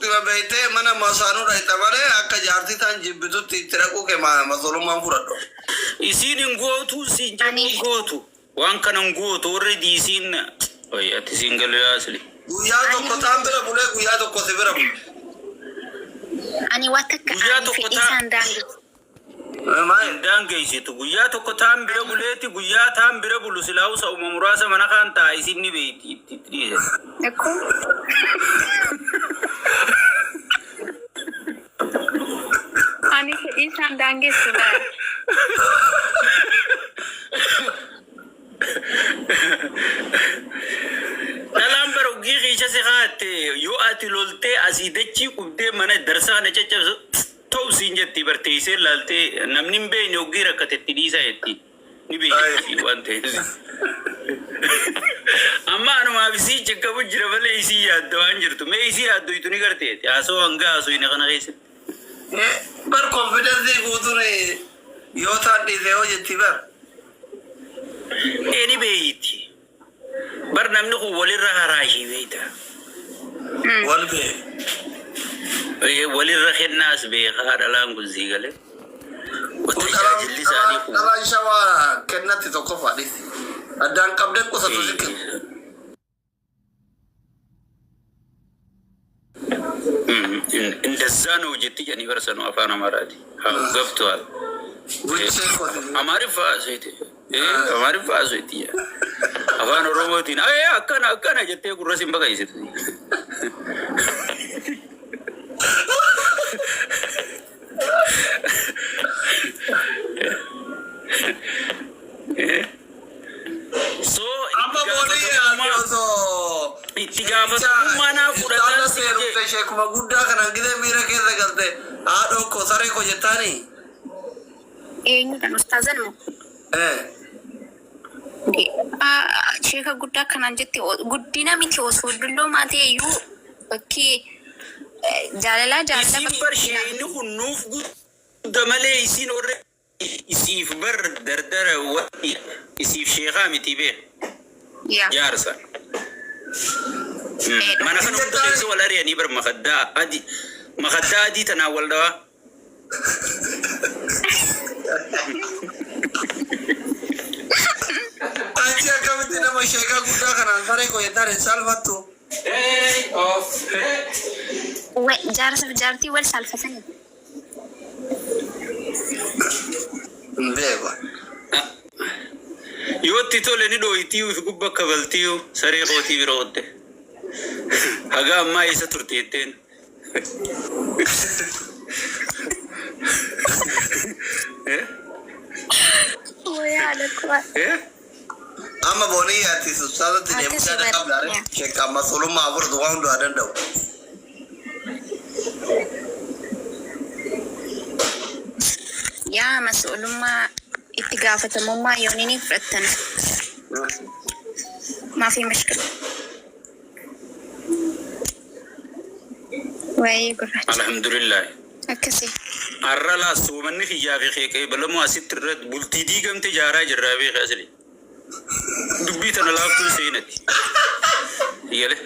ما بيته منا مسانو رايتا ماله أكا جارتي تان جبتو تيتراكو كما مسولو ما فرادو إسين غوتو سينجاني غوتو وان كان غوتو ورد إسين أي أتسين قالوا يا أصلي ويا تو كتام بلا بوله ويا تو كسبرا أنا واتك في إنسان دانج ما دانج إيشتو ويا تو كتام بلا بوله تي ويا تام بلا بولو سلاو سو ممراسة منا كان تا إسين نبي تريه نكو أنا في إنسان دانج سلا نلام بروجي غيشة سخات يو أتلولتي أسيدتشي كوبدي من الدرسة نجتة تو سينجتي برتيسي لالتي نمنين بين يوجي ركتة تديسة يتي نبي وانتي أما أنا ما بيسي جكابو جربالي إيسي يادو أنجرتو ما إيسي يادو يتوني كرتي أسو أنغا أسو ينغانا غيسي بر confidence غوتوني يوتا ديزيو جتيبر إني بيتي بر نمنو ولي رها راشي بيتا والبي ولي رخي الناس بيخار الان قزي قال وتجاج اللساني فو ترى شوا كنت تقف عليه أدان قبل قصة ذكر إن دسانو جتي يعني ورسانو أفانا مرادي قبتوا हमारे पास है थे हमारे पास है थी अफान रोबोट ना ये अक्का जत्ते को रसिम बगाई से थी so apa boleh ya so इतिगाफत माना फुरदान से शेख मगुड्डा का नंगिदे मेरे के लगते आडो को सारे को जता नहीं ini kan ustazan mu di sheka gudda kanan jetti guddina miti osudullo mate yu bakki jalala bar shayni hunuf gudda male isin orre isif bar dardara wati isif shekha miti be ya yarsa mana kan gudda so wala riani bar makhadda adi tanawal dawa Aja kami tidak masyarakat kuda kan antara kau yang tarik salva tu. Weh, jarti wel salva sana. Beba. Yo tito leni do itiu kubba kabaltiu sare qoti birode. Haga amma isa turtiten. Wah, ada kuat. Ama boni ya ti susah tu dia mesti ada kabar. Cek ama solo mawur doang do ada dong. Ya, masulum ma itigafat mumma yonini fratan. ما في مشكلة. الحمد لله. أكسي. الرلا سومني في جافي خيكي بلا ما سترد بولتي دي كم تجارة جرابي خاسلي. دبيت أنا لافتو سينتي. يله.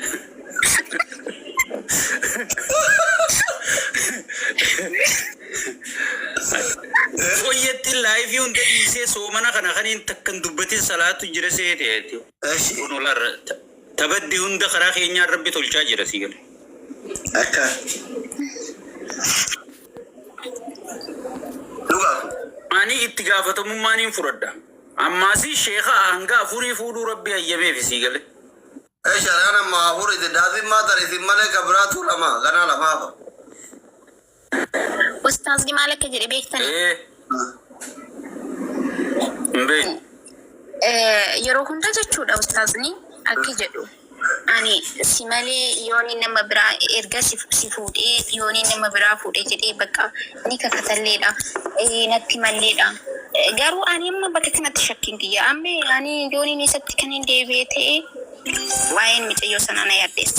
ويتي لايف يوم ده إيسي سومنا خنا خنين تكن دبتي صلاة جرسي تياتي. ونولار تبدي هون ده خراخي إني ربي تولشا جرسي قال. أكا. أني اتقافة ممانين فردا أما سي شيخا أنغا فوري فورو ربي أيامي في سيقل إيش أنا ما فوري دادي ما تري ثم لك براتو لما غنا لما أستاذ دي مالك جري بيكتن إيه مبين يروحون تجتشود أستاذني أكي جدو أني سيمالي يوني نما برا إرجع سيفود يوني نما برا فود جدي بكا نيكا كتليلا نتي ماليلا قالوا أنا ما بكتنا تشكين دي أمي أني يوني نسبت كنين دي بيتي وين متجوسن أنا يا بيس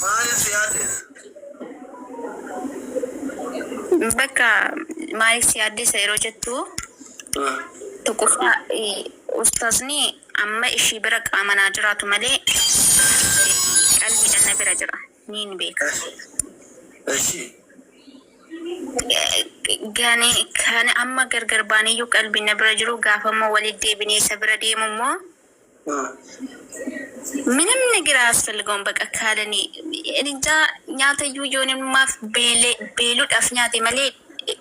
ما يسيادة بكا مالك سيادة سيروجتو تقفى أستاذني أما إشي برك أمنا جراتو ملي نبرة جرا نين بيك ماشي كان أما قرقرباني يو قلبي نبرة جرو قافما والدي بني سبرة دي ممو ምንም ነገር አያስፈልገውም። በቃ ካለኒ እንጃ ኛተ ዩዮን ማፍ ቤሉ ዳፍኛቴ መሌ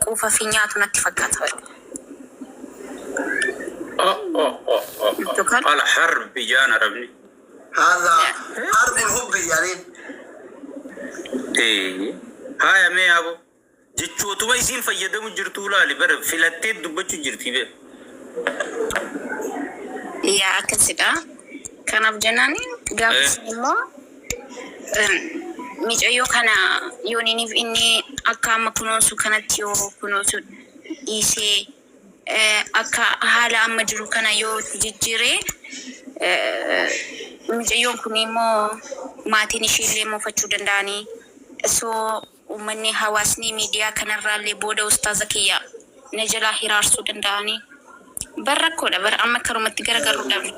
ቁፋ ፍኛቱ ነት ፈቃታል الحرب جانا ربني هذا حرب الحب يعني ايه هاي مي ابو جچوتو ويسين فيدم جرتولا لبر فلتي دبچ جرتي به يا كسدا كان بجناني قابس الله ميجيو كان يونيني إني أكام كنوسو كانت يو كنوسو إيسي أكا حالا مجرو كان يو تجيري ميجيو كني مو ماتيني شيلي مو فتشو دنداني سو ومني حواسني ميديا كان الرالي بودا أستاذكيا نجلا هيرارسو دنداني بركو دبر أما كرمت تجرجرو دبر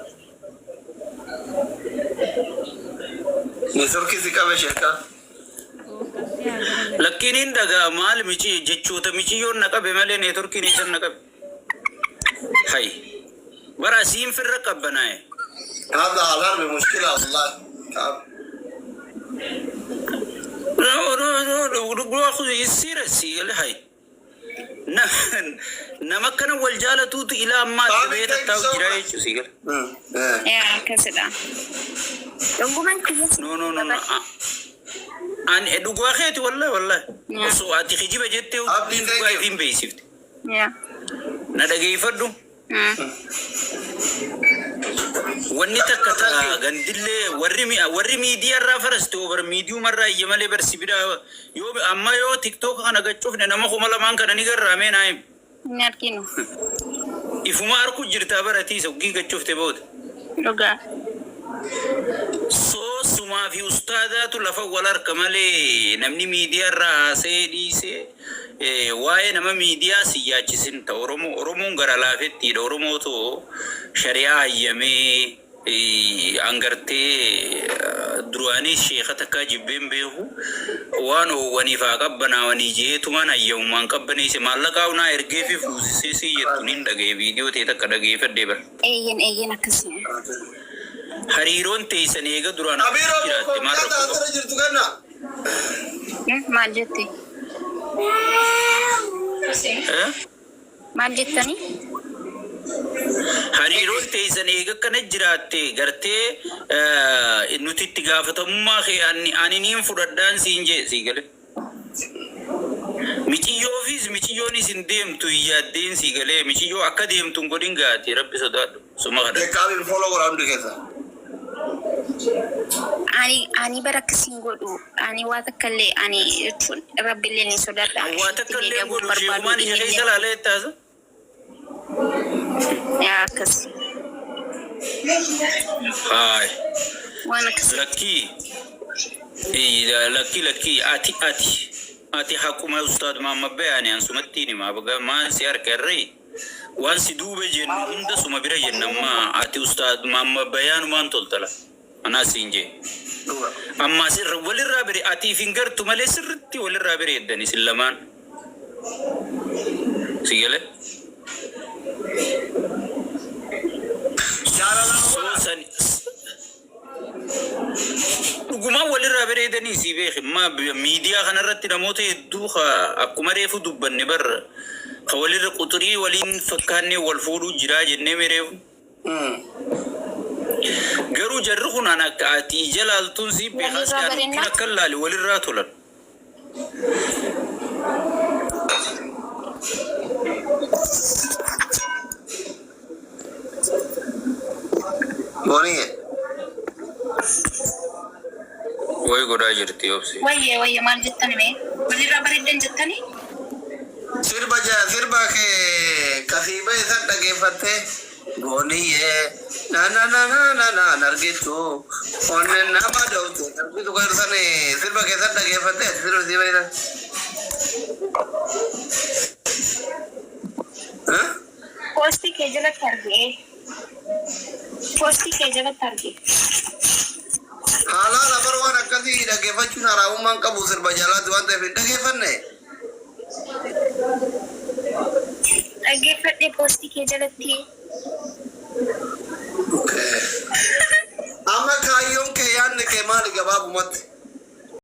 نزور كذي كم شركة لكن إن دعا مال ميشي جتشوت ميشي يون نكاب بمالي نيتور كي نيشان نكاب هاي براسيم في الركاب بناء هذا حلال بمشكلة والله لا أخذ يصير السيل هاي نمكن والجالة توت إلى ما تبيت التاو جراي سيل يا كسدا no an edugo kheti wallahi so ati khijiba jette o edugo ay fimbe sift ya na dagay faddu wonni takata gandille warri media ra faraste over medium ra yemale ber sibida yo amma yo tiktok kana gachufne nama khumala man kana ni garra me naim nyarkino ifumar ku jirta barati so gi gachufte bod loga so suma fi ustadatu lafa walar kamale namni media ra se waye nama media siyachisin ta oromo gara lafetti da oromo to sharia yame angarte durani sheikha takka jibben behu wano wani fa qabbana wani jeetu mana yawman qabbani se malaka una erge fi fusi se yetunin daga video te takka daga fedde bar eyen akasi hariron te sanega durana abiro ko jirtu kana majete majetani hariron te sanega kana jirate garte nuti tigafatamma khe ani nin fudaddan sinje sigale michiyo ni sindem tu yadden sigale michiyo akadem tu godinga ti rabbi sadadu suma de kalin follow around kesa ani baraksin godu ani watakalle ani rabbi leni sodata watakalle godu shemani jey salale taz ya kas hay wana kas laki ati hakuma ustad mamma bayani an sumatini ma baga ma siyar karri wan sidube jennu hunda suma bira jennama ati ustad mamma bayanu man toltala ana sinje amma sir walir rabiri ati finger tu male sirti walir rabiri edani sillaman sigale guma walir rabiri edani sibe ma media kana ratti namote duha akuma refu dubbanne bar qawalir qutri walin fakkanne wal fudu jira jenne merefu garu jarruhun ana ati jalal tunsi bi khasyan kallali waliratulan boni way goda jirti opsi waye mal jittani me walira baridden jittani sirba ke kasiba isan dagefatte goni ye na nargitu onne nama dautu nargitu karsane sirba ke isan dagefatte sirba siba ira posti ke jala targe halal abarwan akadi haraamummaan qabu sirba jalaatti waan ta'eef hin dhaggeeffanne. Dhaggeeffadhe poostii kee jalatti. Amma kaayyoon kee yaadni kee maali gabaabumatti?